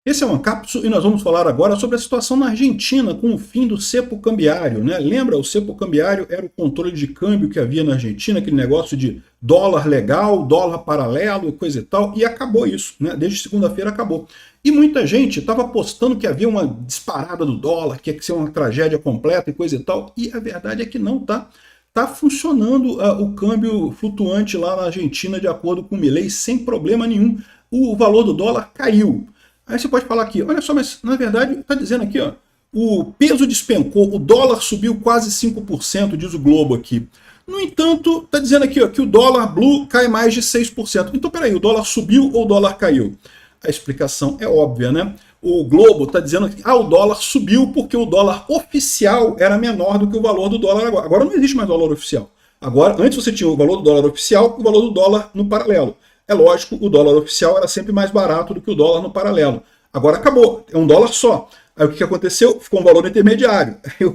Esse é o Ancapsu e nós vamos falar agora sobre a situação na Argentina com o fim do cepo cambiário, né? Lembra, o cepo cambiário era o controle de câmbio que havia na Argentina, aquele negócio de dólar legal, dólar paralelo, coisa e tal, e acabou isso, né? Desde segunda-feira acabou. E muita gente estava apostando que havia uma disparada do dólar, que ia ser uma tragédia completa e coisa e tal, e a verdade é que não tá. Tá funcionando o câmbio flutuante lá na Argentina de acordo com o Milei sem problema nenhum. O valor do dólar caiu. Aí você pode falar aqui, olha só, mas na verdade está dizendo aqui, ó, o peso despencou, o dólar subiu quase 5%, diz o Globo aqui. No entanto, está dizendo aqui ó, que o dólar blue cai mais de 6%. Então, peraí, o dólar subiu ou o dólar caiu? A explicação é óbvia, né? O Globo está dizendo que o dólar subiu porque o dólar oficial era menor do que o valor do dólar agora. Agora não existe mais valor oficial. Agora, antes você tinha o valor do dólar oficial e o valor do dólar no paralelo. É lógico, o dólar oficial era sempre mais barato do que o dólar no paralelo. Agora acabou, é um dólar só. Aí o que aconteceu? Ficou um valor intermediário. Aí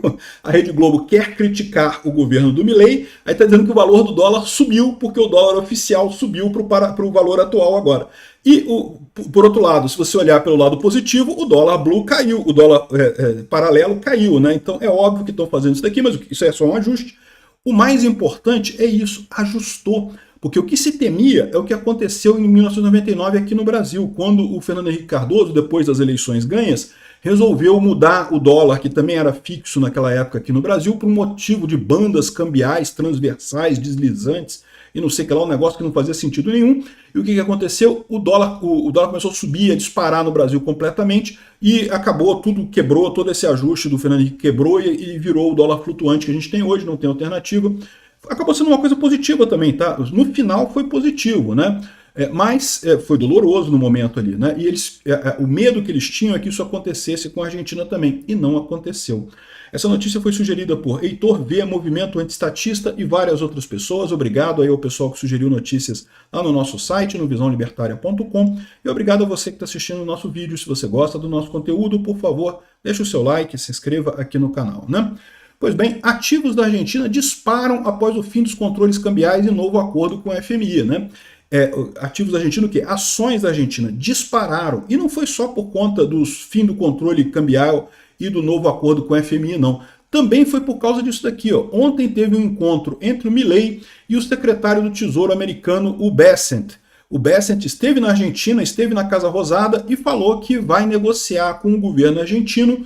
a Rede Globo quer criticar o governo do Milei, aí está dizendo que o valor do dólar subiu porque o dólar oficial subiu para o valor atual agora. E, por outro lado, se você olhar pelo lado positivo, o dólar blue caiu, o dólar paralelo caiu, né? Então é óbvio que estão fazendo isso daqui, mas isso é só um ajuste. O mais importante é isso, ajustou. Porque o que se temia é o que aconteceu em 1999 aqui no Brasil, quando o Fernando Henrique Cardoso, depois das eleições ganhas, resolveu mudar o dólar, que também era fixo naquela época aqui no Brasil, por um motivo de bandas cambiais transversais, deslizantes, e não sei o que lá, um negócio que não fazia sentido nenhum. E o que aconteceu? O dólar começou a subir, a disparar no Brasil completamente, e acabou, tudo quebrou, todo esse ajuste do Fernando Henrique quebrou e virou o dólar flutuante que a gente tem hoje, não tem alternativa. Acabou sendo uma coisa positiva também, tá? No final foi positivo, né? Mas foi doloroso no momento ali, né? E o medo que eles tinham é que isso acontecesse com a Argentina também, e não aconteceu. Essa notícia foi sugerida por Heitor V, Movimento Antiestatista e várias outras pessoas. Obrigado aí ao pessoal que sugeriu notícias lá no nosso site, no visãolibertaria.com. E obrigado a você que está assistindo o nosso vídeo. Se você gosta do nosso conteúdo, por favor, deixe o seu like, se inscreva aqui no canal, né? Pois bem, ativos da Argentina disparam após o fim dos controles cambiais e novo acordo com a FMI, né? Ativos da Argentina, o quê? Ações da Argentina dispararam. E não foi só por conta do fim do controle cambial e do novo acordo com a FMI, não. Também foi por causa disso daqui, ó. Ontem teve um encontro entre o Milei e o secretário do Tesouro americano, o Bessent. O Bessent esteve na Argentina, esteve na Casa Rosada e falou que vai negociar com o governo argentino,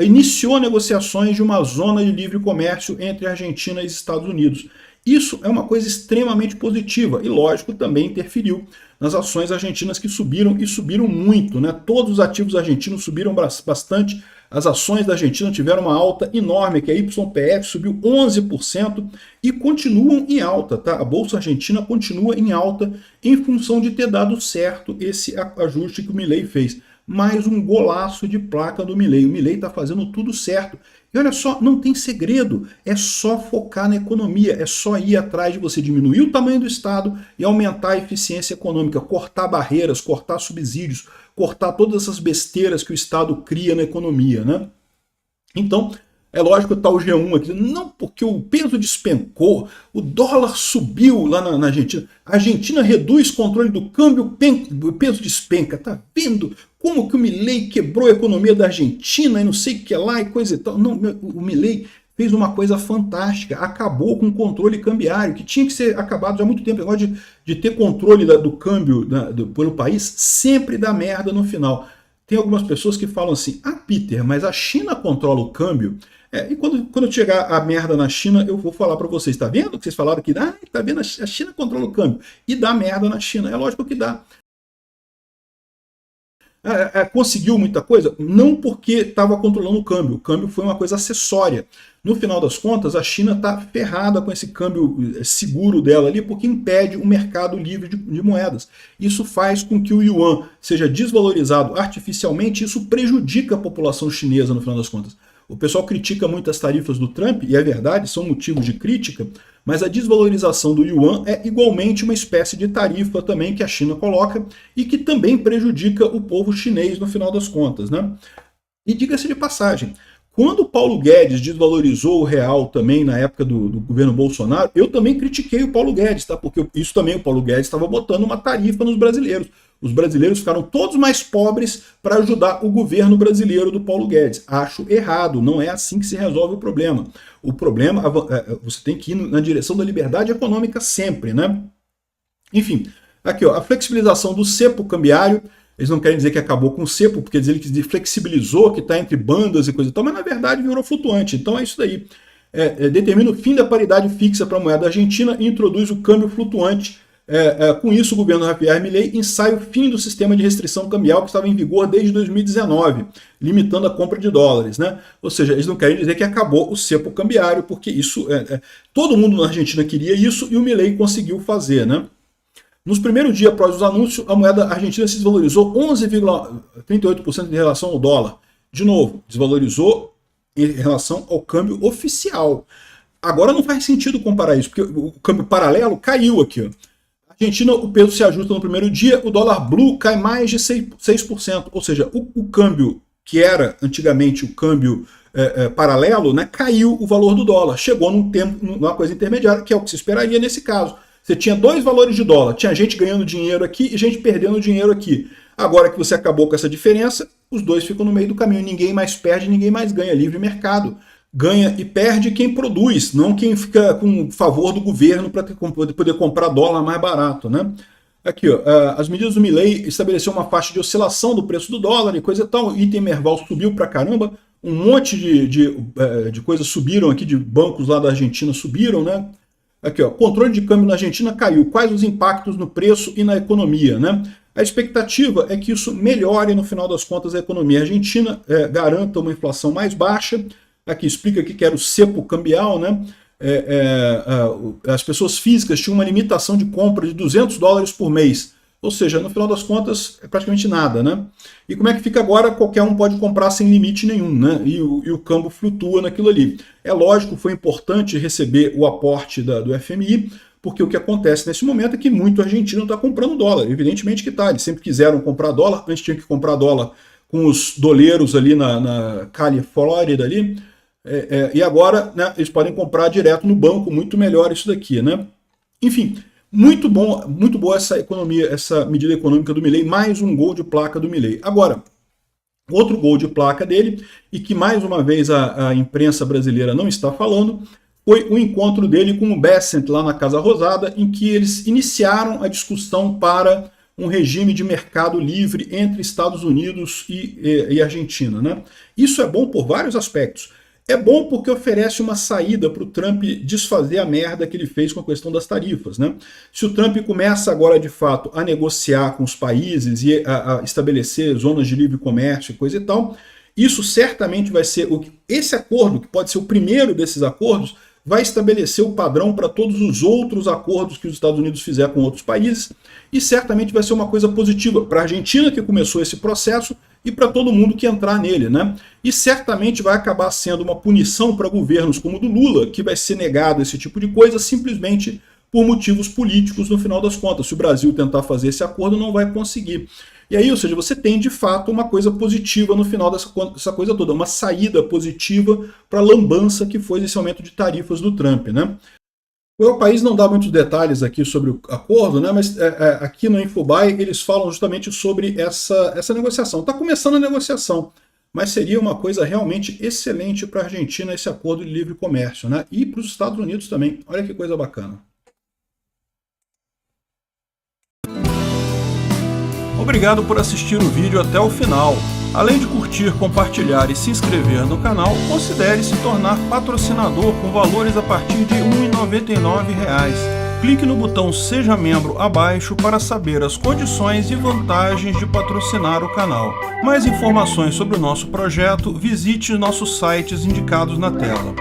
iniciou negociações de uma zona de livre comércio entre a Argentina e os Estados Unidos. Isso é uma coisa extremamente positiva e, lógico, também interferiu nas ações argentinas que subiram e subiram muito, né? Todos os ativos argentinos subiram bastante, as ações da Argentina tiveram uma alta enorme, que a YPF subiu 11% e continuam em alta, tá? A Bolsa Argentina continua em alta em função de ter dado certo esse ajuste que o Milei fez. Mais um golaço de placa do Milei. O Milei está fazendo tudo certo. E olha só, não tem segredo, é só focar na economia, é só ir atrás de você diminuir o tamanho do Estado e aumentar a eficiência econômica, cortar barreiras, cortar subsídios, cortar todas essas besteiras que o Estado cria na economia, né? Então, é lógico que está o G1 aqui, não porque o peso despencou, o dólar subiu lá na Argentina, a Argentina reduz controle do câmbio, o peso despenca, tá vendo como que o Milei quebrou a economia da Argentina e não sei o que lá e coisa e tal. Não, o Milei fez uma coisa fantástica, acabou com o controle cambiário, que tinha que ser acabado já há muito tempo. O negócio de ter controle do câmbio pelo país sempre dá merda no final. Tem algumas pessoas que falam assim, Peter, mas a China controla o câmbio? E quando chegar a merda na China, eu vou falar para vocês, tá vendo que vocês falaram que tá vendo, a China controla o câmbio, e dá merda na China, é lógico que dá. Conseguiu muita coisa? Não porque estava controlando o câmbio foi uma coisa acessória. No final das contas, a China está ferrada com esse câmbio seguro dela ali, porque impede o mercado livre de moedas. Isso faz com que o yuan seja desvalorizado artificialmente, isso prejudica a população chinesa no final das contas. O pessoal critica muito as tarifas do Trump, e é verdade, são motivos de crítica, mas a desvalorização do yuan é igualmente uma espécie de tarifa também que a China coloca e que também prejudica o povo chinês no final das contas, né? E diga-se de passagem, quando o Paulo Guedes desvalorizou o real também na época do governo Bolsonaro, eu também critiquei o Paulo Guedes, tá? Porque isso também o Paulo Guedes estava botando uma tarifa nos brasileiros. Os brasileiros ficaram todos mais pobres para ajudar o governo brasileiro do Paulo Guedes. Acho errado, não é assim que se resolve o problema. O problema, você tem que ir na direção da liberdade econômica sempre, né? Enfim, aqui ó, a flexibilização do cepo cambiário. Eles não querem dizer que acabou com o cepo, porque dizer que flexibilizou, que está entre bandas e coisa e tal, mas na verdade virou flutuante. Então é isso daí. Determina o fim da paridade fixa para a moeda argentina e introduz o câmbio flutuante. Com isso, o governo Javier Milei ensaia o fim do sistema de restrição cambial que estava em vigor desde 2019, limitando a compra de dólares, né? Ou seja, eles não querem dizer que acabou o cepo cambiário, porque isso todo mundo na Argentina queria isso e o Milei conseguiu fazer, né? Nos primeiros dias após os anúncios, a moeda argentina se desvalorizou 11,38% em relação ao dólar. De novo, desvalorizou em relação ao câmbio oficial. Agora não faz sentido comparar isso, porque o câmbio paralelo caiu aqui. Ó. A Argentina, o peso se ajusta no primeiro dia, o dólar blue cai mais de 6%. Ou seja, o câmbio que era antigamente o câmbio paralelo, né, caiu o valor do dólar. Chegou numa coisa intermediária, que é o que se esperaria nesse caso. Você tinha dois valores de dólar, tinha gente ganhando dinheiro aqui e gente perdendo dinheiro aqui. Agora que você acabou com essa diferença, os dois ficam no meio do caminho. Ninguém mais perde, ninguém mais ganha. Livre mercado. Ganha e perde quem produz, não quem fica com favor do governo para poder comprar dólar mais barato, né? Aqui, ó, as medidas do Milei estabeleceu uma faixa de oscilação do preço do dólar e coisa e tal. O item Merval subiu pra caramba. Um monte de coisas subiram aqui, de bancos lá da Argentina subiram, né? Aqui, ó, controle de câmbio na Argentina caiu. Quais os impactos no preço e na economia, né? A expectativa é que isso melhore, no final das contas, a economia argentina, garanta uma inflação mais baixa. Aqui explica que era o cepo cambial, né? As pessoas físicas tinham uma limitação de compra de $200 por mês. Ou seja, no final das contas, é praticamente nada, né? E como é que fica agora? Qualquer um pode comprar sem limite nenhum, né? E o câmbio flutua naquilo ali. É lógico, foi importante receber o aporte do FMI, porque o que acontece nesse momento é que muito argentino está comprando dólar. Evidentemente que está. Eles sempre quiseram comprar dólar, antes tinha que comprar dólar com os doleiros ali na Cali, Flórida ali. E agora, né, eles podem comprar direto no banco, muito melhor isso daqui, né? Enfim, muito boa essa economia, essa medida econômica do Milei, mais um gol de placa do Milei. Agora, outro gol de placa dele, e que mais uma vez a imprensa brasileira não está falando, foi o encontro dele com o Bessent lá na Casa Rosada, em que eles iniciaram a discussão para um regime de mercado livre entre Estados Unidos e Argentina, né? Isso é bom por vários aspectos. É bom porque oferece uma saída para o Trump desfazer a merda que ele fez com a questão das tarifas, né? Se o Trump começa agora, de fato, a negociar com os países e a estabelecer zonas de livre comércio e coisa e tal, isso certamente vai ser... Esse acordo, que pode ser o primeiro desses acordos, vai estabelecer o padrão para todos os outros acordos que os Estados Unidos fizer com outros países e certamente vai ser uma coisa positiva para a Argentina, que começou esse processo, e para todo mundo que entrar nele, né? E certamente vai acabar sendo uma punição para governos como o do Lula, que vai ser negado esse tipo de coisa simplesmente por motivos políticos no final das contas. Se o Brasil tentar fazer esse acordo, não vai conseguir. E aí, ou seja, você tem de fato uma coisa positiva no final dessa coisa toda, uma saída positiva para a lambança que foi esse aumento de tarifas do Trump, né? O país não dá muitos detalhes aqui sobre o acordo, né? Mas aqui no Infobae eles falam justamente sobre essa negociação. Está começando a negociação, mas seria uma coisa realmente excelente para a Argentina esse acordo de livre comércio, né? E para os Estados Unidos também. Olha que coisa bacana. Obrigado por assistir o vídeo até o final. Além de curtir, compartilhar e se inscrever no canal, considere se tornar patrocinador com valores a partir de R$ 1,99. Clique no botão Seja Membro abaixo para saber as condições e vantagens de patrocinar o canal. Mais informações sobre o nosso projeto, visite nossos sites indicados na tela.